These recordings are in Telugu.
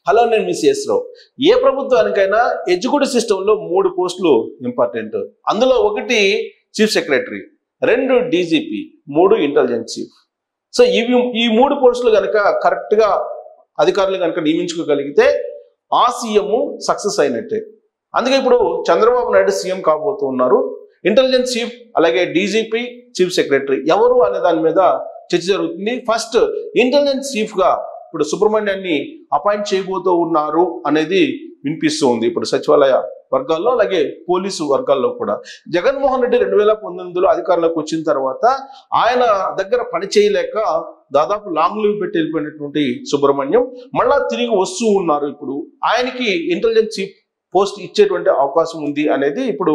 హలో, నేను మిస్ రావు. ఏ ప్రభుత్వానికైనా ఎడ్యుకేషన్ సిస్టంలో 3 పోస్టులు ఇంపార్టెంట్. అందులో 1 chief secretary, 2 DGP, 3 intelligence chief. So ఈ 3 పోస్టులు కనుక కరెక్ట్గా అధికారులు కనుక నియమించుకోగలిగితే ఆ సీఎం సక్సెస్ అయినట్టే. అందుకే ఇప్పుడు చంద్రబాబు నాయుడు సీఎం కాబోతున్నారు. ఇంటెలిజెన్స్ చీఫ్ అలాగే డీజీపీ, చీఫ్ సెక్రటరీ ఎవరు అనే దాని మీద చర్చ జరుగుతుంది. ఫస్ట్ ఇంటెలిజెన్స్ చీఫ్ గా ఇప్పుడు సుబ్రహ్మణ్యాన్ని అపాయింట్ చేయబోతూ ఉన్నారు అనేది వినిపిస్తూ ఉంది ఇప్పుడు సచివాలయ వర్గాల్లో అలాగే పోలీసు వర్గాల్లో కూడా. జగన్మోహన్ రెడ్డి 2019లో అధికారంలోకి వచ్చిన తర్వాత ఆయన దగ్గర పని చేయలేక దాదాపు లాంగ్ లీవ్ పెట్టి వెళ్ళిపోయినటువంటి సుబ్రహ్మణ్యం మళ్ళా తిరిగి వస్తూ ఉన్నారు. ఇప్పుడు ఆయనకి ఇంటెలిజెన్స్ చీఫ్ పోస్ట్ ఇచ్చేటువంటి అవకాశం ఉంది అనేది ఇప్పుడు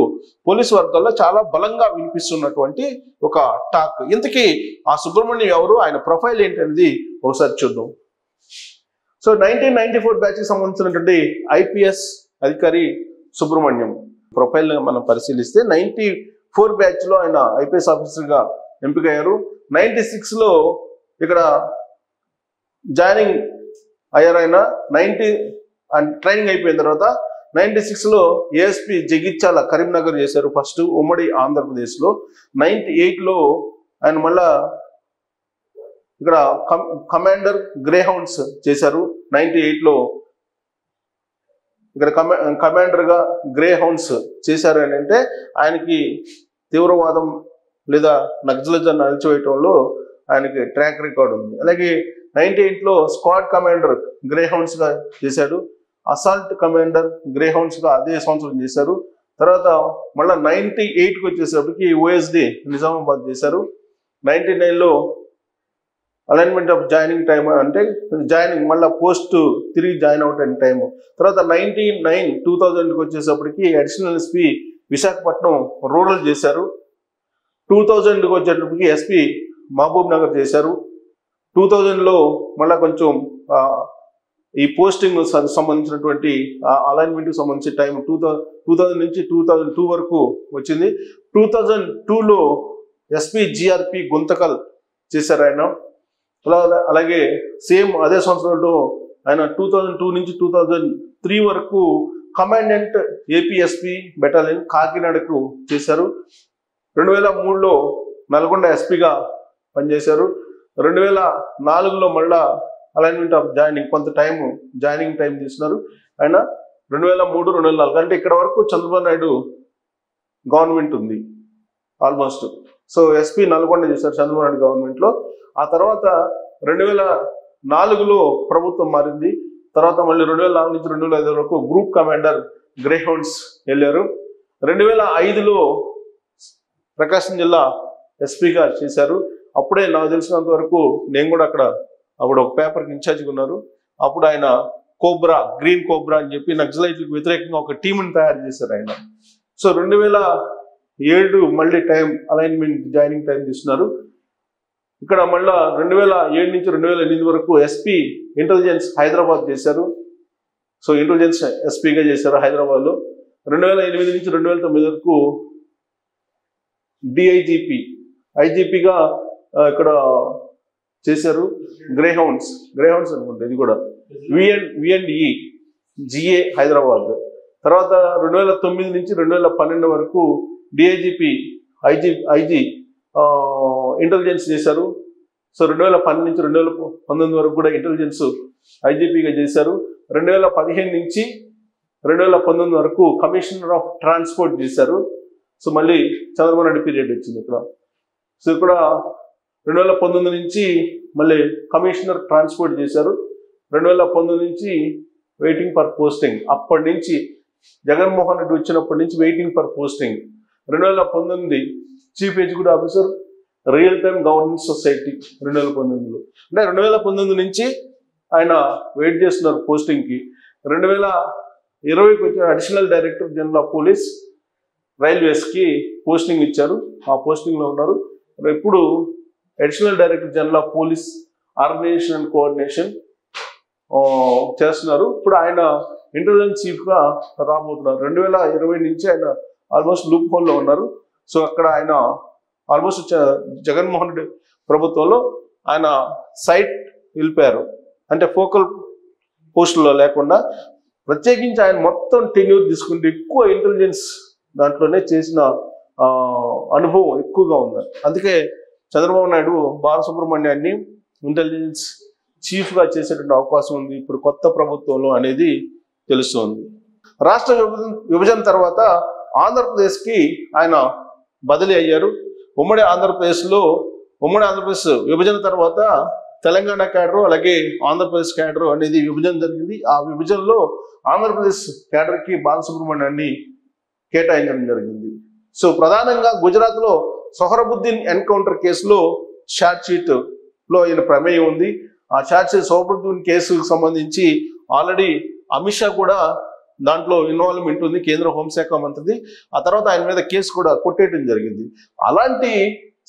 పోలీసు వర్గాల్లో చాలా బలంగా వినిపిస్తున్నటువంటి ఒక టాక్. ఇంతకీ ఆ సుబ్రహ్మణ్యం ఎవరు, ఆయన ప్రొఫైల్ ఏంటి అనేది ఒకసారి చూద్దాం. సో 1994 బ్యాచ్ కి సంబంధించినటువంటి ఐపీఎస్ అధికారి సుబ్రహ్మణ్యం ప్రొఫైల్ మనం పరిశీలిస్తే 94 బ్యాచ్ లో ఆయన ఐపీఎస్ ఆఫీసర్ గా ఎంపికయ్యారు. 96లో ఇక్కడ జాయినింగ్ అయ్యారు. ఆయన ట్రైనింగ్ అయిపోయిన తర్వాత 96లో ఏఎస్పీ జగిత్యాల కరీంనగర్ చేశారు ఫస్ట్ ఉమ్మడి ఆంధ్రప్రదేశ్లో. 98లో ఆయన మళ్ళా ఇక్కడ కమాండర్ గ్రే హౌండ్స్ చేశారు. 98లో ఇక్కడ కమాండర్ గా గ్రే హౌండ్స్ చేశారు అని అంటే ఆయనకి తీవ్రవాదం లేదా నక్సలిజం అణచివేయటంలో ఆయనకి ట్రాక్ రికార్డ్ ఉంది. అలాగే 98లో స్క్వాడ్ కమాండర్ గ్రే హౌండ్స్ గా చేశాడు. అసాల్ట్ కమాండర్ గ్రే హౌండ్స్ గా అదే సంవత్సరం చేశారు. తర్వాత మళ్ళీ 98కి వచ్చేసరికి ఓఎస్డి నిజామాబాద్ చేశారు. 99లో అలైన్మెంట్ ఆఫ్ జాయినింగ్ టైం అంటే జాయినింగ్ మళ్ళీ పోస్ట్ తిరిగి జాయిన్ అవుట్ అయిన టైం. తర్వాత 2000కి వచ్చేసప్పటికి అడిషనల్ ఎస్పీ విశాఖపట్నం రూరల్ చేశారు. 2000కి వచ్చేటప్పటికి ఎస్పీ మహబూబ్ నగర్ చేశారు. 2000లో మళ్ళీ కొంచెం ఈ పోస్టింగ్ సంబంధించినటువంటి అలైన్మెంట్కి సంబంధించిన టైం 2000 నుంచి 2002 వరకు వచ్చింది. 2002లో ఎస్పీ జిఆర్పి గుంతకల్ చేశారు ఆయన. అలాగే సేమ్ అదే సంవత్సరంలో ఆయన 2002 నుంచి 2003 వరకు కమాండెంట్ ఏపీఎస్పీ బెటాలియన్ కాకినాడకు చేశారు. 2003లో నల్గొండ ఎస్పీగా పనిచేశారు. 2004లో మళ్ళా అలైన్మెంట్ ఆఫ్ జాయినింగ్ కొంత టైం జాయినింగ్ టైం తీసుకున్నారు ఆయన 2003, 2004 అంటే ఇక్కడ వరకు చంద్రబాబు నాయుడు గవర్నమెంట్ ఉంది ఆల్మోస్ట్. సో ఎస్పీ నల్గొండ చేశారు చంద్రబాబు నాయుడు గవర్నమెంట్ లో. ఆ తర్వాత 2004లో ప్రభుత్వం మారింది. తర్వాత మళ్ళీ 2004 నుంచి 2005 వరకు గ్రూప్ కమాండర్ గ్రే హౌండ్స్ వెళ్ళారు. 2005లో ప్రకాశం జిల్లా ఎస్పీగా చేశారు. అప్పుడే నాకు తెలిసినంత వరకు నేను కూడా అప్పుడు ఒక పేపర్కి ఇన్ఛార్జ్గా ఉన్నారు. అప్పుడు ఆయన కోబ్రా, గ్రీన్ కోబ్రా అని చెప్పి నక్సలైట్లకు వ్యతిరేకంగా ఒక టీంని తయారు చేశారు ఆయన. సో 2007 మళ్ళీ టైం అలైన్మెంట్ జాయినింగ్ టైం తీసుకున్నారు. ఇక్కడ మళ్ళా 2007 నుంచి 2008 వరకు ఎస్పీ ఇంటెలిజెన్స్ హైదరాబాద్ చేశారు. సో ఇంటెలిజెన్స్ ఎస్పీగా చేశారు హైదరాబాద్లో. 2008 నుంచి 2009 వరకు ఐజీపీగా ఇక్కడ చేశారు. గ్రే హౌండ్స్ అనుకుంటా ఇది కూడా విఎండ్ఈ జిఏ హైదరాబాద్. తర్వాత 2009 నుంచి 2012 వరకు డిఐజీపీ ఐజీ ఇంటెలిజెన్స్ చేశారు. సో 2012 నుంచి 2019 వరకు కూడా ఇంటెలిజెన్స్ ఐజీపీగా చేశారు. 2015 నుంచి 2019 వరకు కమిషనర్ ఆఫ్ ట్రాన్స్పోర్ట్ చేశారు. సో మళ్ళీ చంద్రబాబు నాయుడు పీరియడ్ వచ్చింది ఇక్కడ. సో ఇక్కడ 2019 నుంచి మళ్ళీ కమిషనర్ ట్రాన్స్పోర్ట్ చేశారు. 2019 నుంచి వెయిటింగ్ ఫర్ పోస్టింగ్. అప్పటి నుంచి జగన్మోహన్ రెడ్డి వచ్చినప్పటి నుంచి waiting for posting. 2019 chief executive officer real time governance society 2019లో. అంటే 2019 నుంచి ఆయన వెయిట్ చేస్తున్నారు పోస్టింగ్కి. 2020కి వచ్చిన additional director general of police రైల్వేస్కి పోస్టింగ్ ఇచ్చారు. ఆ పోస్టింగ్లో ఉన్నారు. ఇప్పుడు additional director general of police organisation and coordination చేస్తున్నారు. ఇప్పుడు ఆయన ఇంటెలిజెన్స్ చీఫ్గా రాబోతున్నారు. 2020 నుంచి ఆయన ఆల్మోస్ట్ లూప్ హోల్లో ఉన్నారు. సో అక్కడ ఆయన ఆల్మోస్ట్ జగన్మోహన్ రెడ్డి ప్రభుత్వంలో ఆయన సైట్ వెళ్ళిపోయారు. అంటే ఫోకల్ పోస్టుల్లో లేకుండా ప్రత్యేకించి ఆయన మొత్తం టెన్యూర్ తీసుకుంటే ఎక్కువ ఇంటెలిజెన్స్ దాంట్లోనే చేసిన అనుభవం ఎక్కువగా ఉంది. అందుకే చంద్రబాబు నాయుడు బాలసుబ్రహ్మణ్యాన్ని ఇంటెలిజెన్స్ చీఫ్గా చేసేటువంటి అవకాశం ఉంది ఇప్పుడు కొత్త ప్రభుత్వంలో అనేది తెలుస్తోంది. రాష్ట్ర విభజన తర్వాత ఆంధ్రప్రదేశ్కి ఆయన బదిలీ అయ్యారు. ఉమ్మడి ఆంధ్రప్రదేశ్ విభజన తర్వాత తెలంగాణ క్యాడరు అలాగే ఆంధ్రప్రదేశ్ క్యాడరు అనేది విభజన జరిగింది. ఆ విభజనలో ఆంధ్రప్రదేశ్ క్యాడర్కి బాలసుబ్రహ్మణ్యాన్ని కేటాయించడం జరిగింది. సో ప్రధానంగా గుజరాత్లో సొహరబుద్దీన్ ఎన్కౌంటర్ కేసులో ఛార్జ్ షీట్లో ఈయన ప్రమేయం ఉంది. ఆ ఛార్జ్ షీట్ సొహరబుద్దీన్ కేసుకు సంబంధించి ఆల్రెడీ అమిత్ షా కూడా దాంట్లో ఇన్వాల్వ్మెంట్ ఉంది, కేంద్ర హోంశాఖ మంత్రిది. ఆ తర్వాత ఆయన మీద కేసు కూడా కొట్టేయడం జరిగింది. అలాంటి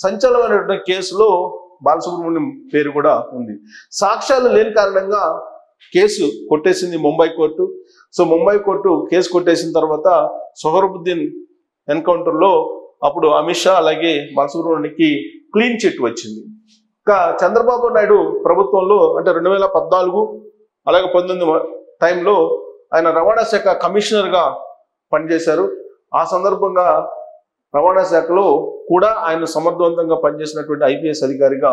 సంచలనమైనటువంటి కేసులో బాలసుబ్రహ్మణ్యం పేరు కూడా ఉంది. సాక్ష్యాలు లేని కారణంగా కేసు కొట్టేసింది Mumbai court. So Mumbai court case కొట్టేసిన తర్వాత సొహరబుద్దీన్ ఎన్కౌంటర్లో అప్పుడు అమిత్ షా అలాగే బాలసుబ్రహ్మణ్యానికి క్లీన్ చిట్ వచ్చింది. ఇంకా చంద్రబాబు నాయుడు ప్రభుత్వంలో అంటే 2014 అలాగే 19 టైంలో ఆయన రవాణా శాఖ కమిషనర్గా పనిచేశారు. ఆ సందర్భంగా రవాణా శాఖలో కూడా ఆయన సమర్థవంతంగా పనిచేసినటువంటి ఐపీఎస్ అధికారిగా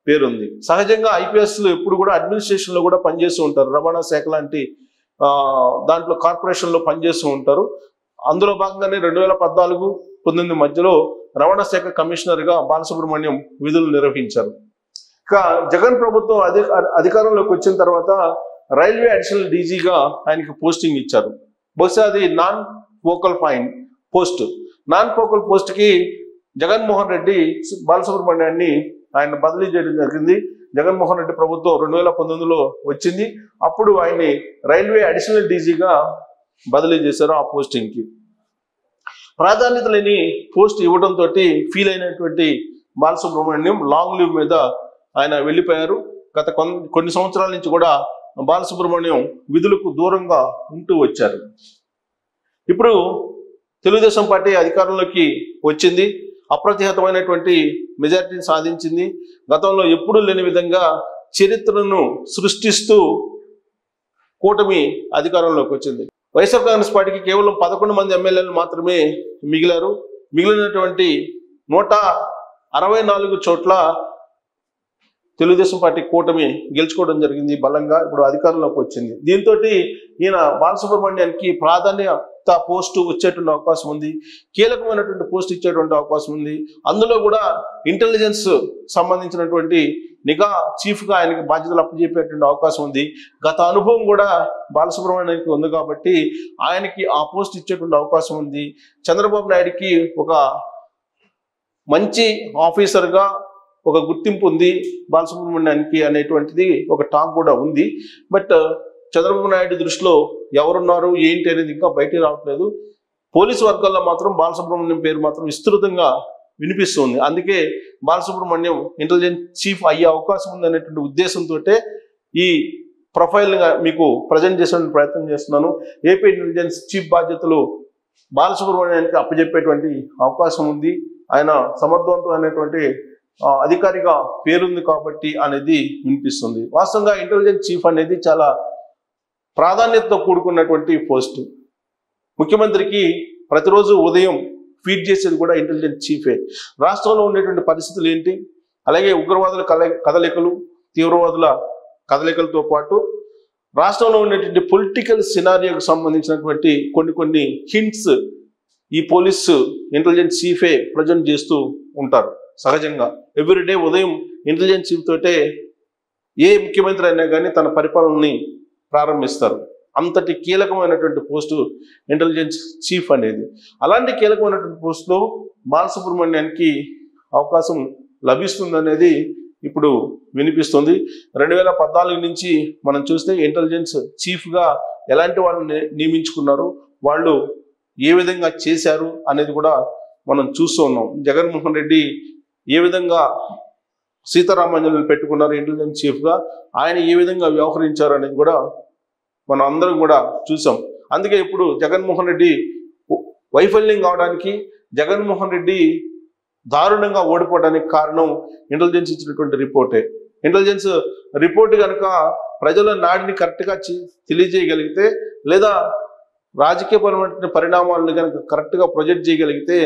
పేరుంది. సహజంగా ఐపీఎస్లు ఎప్పుడు కూడా అడ్మినిస్ట్రేషన్లో కూడా పనిచేస్తూ ఉంటారు. రవాణా శాఖ లాంటి దాంట్లో కార్పొరేషన్లో పనిచేస్తూ ఉంటారు. అందులో భాగంగానే 2014-19 మధ్యలో రవాణా శాఖ కమిషనర్గా బాలసుబ్రహ్మణ్యం విధులు నిర్వహించారు. ఇక జగన్ ప్రభుత్వం అధికారంలోకి వచ్చిన తర్వాత రైల్వే అడిషనల్ డీజీగా ఆయనకి పోస్టింగ్ ఇచ్చారు. బహుశా అది నాన్ ఫోకల్ పోస్ట్కి జగన్మోహన్ రెడ్డి బాలసుబ్రహ్మణ్యాన్ని ఆయన బదిలీ చేయడం జరిగింది. జగన్మోహన్ రెడ్డి ప్రభుత్వం 2019లో వచ్చింది. అప్పుడు ఆయన్ని రైల్వే అడిషనల్ డీజీగా బదిలీ చేశారు. ఆ పోస్టింగ్కి ప్రాధాన్యత లేని పోస్ట్ ఇవ్వడంతో ఫీల్ అయినటువంటి బాలసుబ్రహ్మణ్యం లాంగ్ లీవ్ మీద ఆయన వెళ్ళిపోయారు. గత కొన్ని సంవత్సరాల నుంచి కూడా బాలసుబ్రహ్మణ్యం విధులకు దూరంగా ఉంటూ వచ్చారు. ఇప్పుడు తెలుగుదేశం పార్టీ అధికారంలోకి వచ్చింది, అప్రతిహతమైనటువంటి మెజారిటీని సాధించింది. గతంలో ఎప్పుడూ లేని విధంగా చరిత్రను సృష్టిస్తూ కూటమి అధికారంలోకి వచ్చింది. వైఎస్ఆర్ కాంగ్రెస్ పార్టీకి కేవలం 11 మంది ఎమ్మెల్యేలు మాత్రమే మిగిలారు. మిగిలినటువంటి 164 చోట్ల తెలుగుదేశం పార్టీ కూటమి గెలుచుకోవడం జరిగింది బలంగా. ఇప్పుడు అధికారంలోకి వచ్చింది. దీంతో ఈయన బాలసుబ్రహ్మణ్యానికి ప్రాధాన్యత పోస్టు వచ్చేటువంటి అవకాశం ఉంది, కీలకమైనటువంటి పోస్ట్ ఇచ్చేటువంటి అవకాశం ఉంది. అందులో కూడా ఇంటెలిజెన్స్ సంబంధించినటువంటి నిఘా చీఫ్గా ఆయనకి బాధ్యతలు అప్పచెప్పేటువంటి అవకాశం ఉంది. గత అనుభవం కూడా బాలసుబ్రహ్మణ్యానికి ఉంది కాబట్టి ఆయనకి ఆ పోస్ట్ ఇచ్చేటువంటి అవకాశం ఉంది. చంద్రబాబు నాయుడికి ఒక మంచి ఆఫీసర్గా ఒక గుర్తింపు ఉంది బాలసుబ్రహ్మణ్యానికి అనేటువంటిది ఒక టాక్ కూడా ఉంది. బట్ చంద్రబాబు నాయుడు దృష్టిలో ఎవరున్నారు ఏంటి అనేది ఇంకా బయటికి రావట్లేదు. పోలీసు వర్గాల్లో మాత్రం బాలసుబ్రహ్మణ్యం పేరు మాత్రం విస్తృతంగా వినిపిస్తుంది. అందుకే బాలసుబ్రహ్మణ్యం ఇంటెలిజెన్స్ చీఫ్ అయ్యే అవకాశం ఉంది అనేటువంటి ఉద్దేశంతో ఈ ప్రొఫైల్గా మీకు ప్రజెంట్ చేసే ప్రయత్నం చేస్తున్నాను. ఏపీ ఇంటెలిజెన్స్ చీఫ్ బాధ్యతలు బాలసుబ్రహ్మణ్యానికి అప్పచెప్పేటువంటి అవకాశం ఉంది. ఆయన సమర్థవంతమైనటువంటి అధికారిగా పేరుంది కాబట్టి అనేది వినిపిస్తుంది. వాస్తవంగా ఇంటెలిజెన్స్ చీఫ్ అనేది చాలా ప్రాధాన్యతతో కూడుకున్నటువంటి పోస్ట్. ముఖ్యమంత్రికి ప్రతిరోజు ఉదయం ఫీడ్ చేసేది కూడా ఇంటెలిజెన్స్ చీఫే. రాష్ట్రంలో ఉండేటువంటి పరిస్థితులు ఏంటి, అలాగే ఉగ్రవాదుల కదలికలు, తీవ్రవాదుల కదలికలతో పాటు రాష్ట్రంలో ఉండేటువంటి పొలిటికల్ సినారియోకి సంబంధించినటువంటి కొన్ని హింట్స్ ఈ పోలీసు ఇంటెలిజెన్స్ చీఫే ప్రజెంట్ చేస్తూ ఉంటారు. సహజంగా ఎవ్రీడే ఉదయం ఇంటెలిజెన్స్ చీఫ్ తోటే ఏ ముఖ్యమంత్రి అయినా కానీ తన పరిపాలనని ప్రారంభిస్తారు. అంతటి కీలకమైనటువంటి పోస్టు ఇంటెలిజెన్స్ చీఫ్ అనేది. అలాంటి కీలకమైనటువంటి పోస్టులో బాలసుబ్రహ్మణ్యానికి అవకాశం లభిస్తుందనేది ఇప్పుడు వినిపిస్తుంది. 2014 నుంచి మనం చూస్తే ఇంటెలిజెన్స్ చీఫ్గా ఎలాంటి వాళ్ళని నియమించుకున్నారు, వాళ్ళు ఏ విధంగా చేశారు అనేది కూడా మనం చూస్తూ ఉన్నాం. జగన్మోహన్ రెడ్డి ఏ విధంగా సీతారామాంజనేయులు పెట్టుకున్నారు ఇంటెలిజెన్స్ చీఫ్గా, ఆయన ఏ విధంగా వ్యవహరించారు అనేది కూడా మనం అందరం కూడా చూసాం. అందుకే ఇప్పుడు జగన్మోహన్ రెడ్డి వైఫల్యం కావడానికి, జగన్మోహన్ రెడ్డి దారుణంగా ఓడిపోవడానికి కారణం ఇంటెలిజెన్స్ ఇచ్చినటువంటి రిపోర్టే. ఇంటెలిజెన్స్ రిపోర్ట్ కనుక ప్రజల నాడిని కరెక్ట్గా తెలియజేయగలిగితే, లేదా రాజకీయపరమైన పరిణామాలను కనుక కరెక్ట్గా ప్రొజెక్ట్ చేయగలిగితే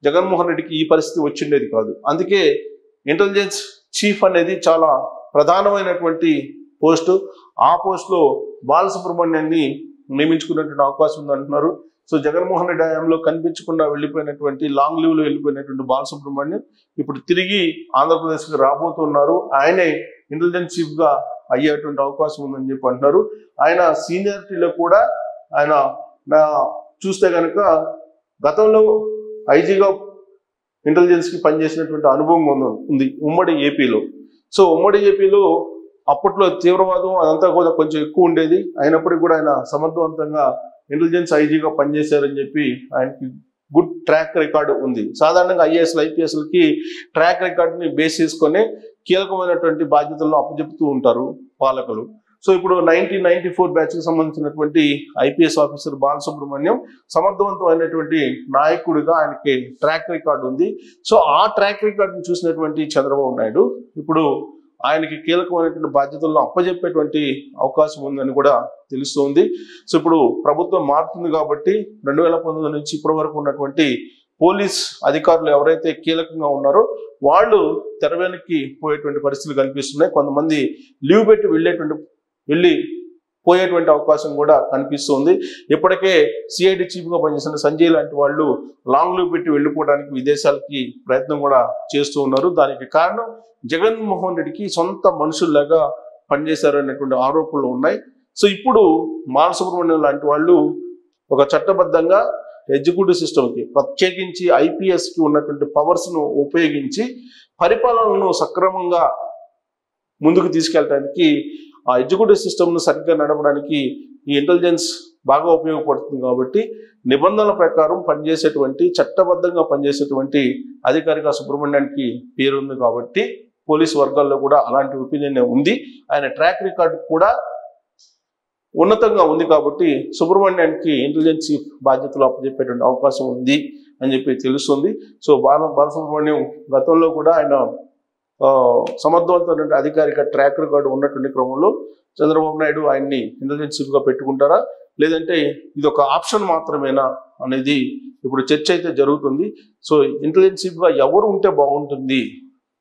జగన్మోహన్ రెడ్డికి ఈ పరిస్థితి వచ్చిండేది కాదు. అందుకే ఇంటెలిజెన్స్ చీఫ్ అనేది చాలా ప్రధానమైనటువంటి పోస్టు. ఆ పోస్టులో బాలసుబ్రహ్మణ్యాన్ని నియమించుకున్నటువంటి అవకాశం ఉందంటున్నారు. సో జగన్మోహన్ రెడ్డి హయాంలో కనిపించకుండా వెళ్ళిపోయినటువంటి లాంగ్ లీవ్లో వెళ్ళిపోయినటువంటి బాలసుబ్రహ్మణ్యం ఇప్పుడు తిరిగి ఆంధ్రప్రదేశ్కి రాబోతున్నారు. ఆయనే ఇంటెలిజెన్స్ చీఫ్గా అయ్యేటువంటి అవకాశం ఉందని చెప్పి అంటున్నారు. ఆయన సీనియారిటీలో కూడా ఆయన చూస్తే కనుక గతంలో ఐజీగా ఇంటెలిజెన్స్కి పనిచేసినటువంటి అనుభవం ఉంది ఉమ్మడి ఏపీలో. సో ఉమ్మడి ఏపీలో అప్పట్లో తీవ్రవాదం అదంతా కూడా కొంచెం ఎక్కువ ఉండేది. అయినప్పటికీ కూడా ఆయన సమర్థవంతంగా ఇంటెలిజెన్స్ ఐజీగా పనిచేశారని చెప్పి ఆయనకి గుడ్ ట్రాక్ రికార్డు ఉంది. సాధారణంగా ఐఏఎస్లు ఐపీఎస్లకి ట్రాక్ రికార్డుని బేస్ చేసుకొని కీలకమైనటువంటి బాధ్యతలను అప్పచెప్తూ ఉంటారు పాలకులు. సో ఇప్పుడు 1994 బ్యాచ్కి సంబంధించినటువంటి ఐపీఎస్ ఆఫీసర్ బాలసుబ్రహ్మణ్యం సమర్థవంతమైనటువంటి నాయకుడిగా ఆయనకి ట్రాక్ రికార్డు ఉంది. సో ఆ ట్రాక్ రికార్డుని చూసినటువంటి చంద్రబాబు నాయుడు ఇప్పుడు ఆయనకి కీలకమైనటువంటి బాధ్యతలను అప్పజెప్పేటువంటి అవకాశం ఉందని కూడా తెలుస్తుంది. సో ఇప్పుడు ప్రభుత్వం మారుతుంది కాబట్టి 2019 నుంచి ఇప్పటి వరకు ఉన్నటువంటి పోలీస్ అధికారులు ఎవరైతే కీలకంగా ఉన్నారో వాళ్ళు తెర వెనక్కి పోయేటువంటి పరిస్థితులు కనిపిస్తున్నాయి. కొంతమంది లీవ్ పెట్టి పోయేటువంటి అవకాశం కూడా కనిపిస్తుంది. ఇప్పటికే సిఐడి చీఫ్గా పనిచేసిన సంజయ్ లాంటి వాళ్ళు లాంగ్ లీవ్ పెట్టి వెళ్ళిపోవడానికి విదేశాలకి ప్రయత్నం కూడా చేస్తూ ఉన్నారు. దానికి కారణం జగన్మోహన్ రెడ్డికి సొంత మనుషుల్లాగా పనిచేశారు అనేటువంటి ఆరోపణలు ఉన్నాయి. సో ఇప్పుడు బాలసుబ్రహ్మణ్యం లాంటి వాళ్ళు ఒక చట్టబద్ధంగా ఎగ్జిక్యూటివ్ సిస్టమ్కి ప్రత్యేకించి ఐపీఎస్కి ఉన్నటువంటి పవర్స్ను ఉపయోగించి పరిపాలనను సక్రమంగా ముందుకు తీసుకెళ్ళడానికి ఆ ఎగ్జిక్యూటివ్ సిస్టమ్ను సరిగ్గా నడపడానికి ఈ ఇంటెలిజెన్స్ బాగా ఉపయోగపడుతుంది. కాబట్టి నిబంధనల ప్రకారం పనిచేసేటువంటి చట్టబద్ధంగా పనిచేసేటువంటి అధికారిగా సుబ్రహ్మణ్యానికి పేరుంది కాబట్టి పోలీసు వర్గాల్లో కూడా అలాంటి ఒపీనియన్ ఉంది. ఆయన ట్రాక్ రికార్డు కూడా ఉన్నతంగా ఉంది కాబట్టి సుబ్రహ్మణ్యానికి ఇంటెలిజెన్స్ చీఫ్ బాధ్యతలు అప్పచెప్పేటువంటి అవకాశం ఉంది అని చెప్పి తెలుస్తుంది. సో బాలసుబ్రహ్మణ్యం గతంలో కూడా ఆయన సమర్థవంతమైన అధికారిక ట్రాక్ రికార్డు ఉన్నటువంటి క్రమంలో చంద్రబాబు నాయుడు ఆయన్ని ఇంటెలిజెన్స్ చీఫ్గా పెట్టుకుంటారా, లేదంటే ఇది ఒక ఆప్షన్ మాత్రమేనా అనేది ఇప్పుడు చర్చ అయితే జరుగుతుంది. సో ఇంటెలిజెన్స్ చీఫ్గా ఎవరు ఉంటే బాగుంటుంది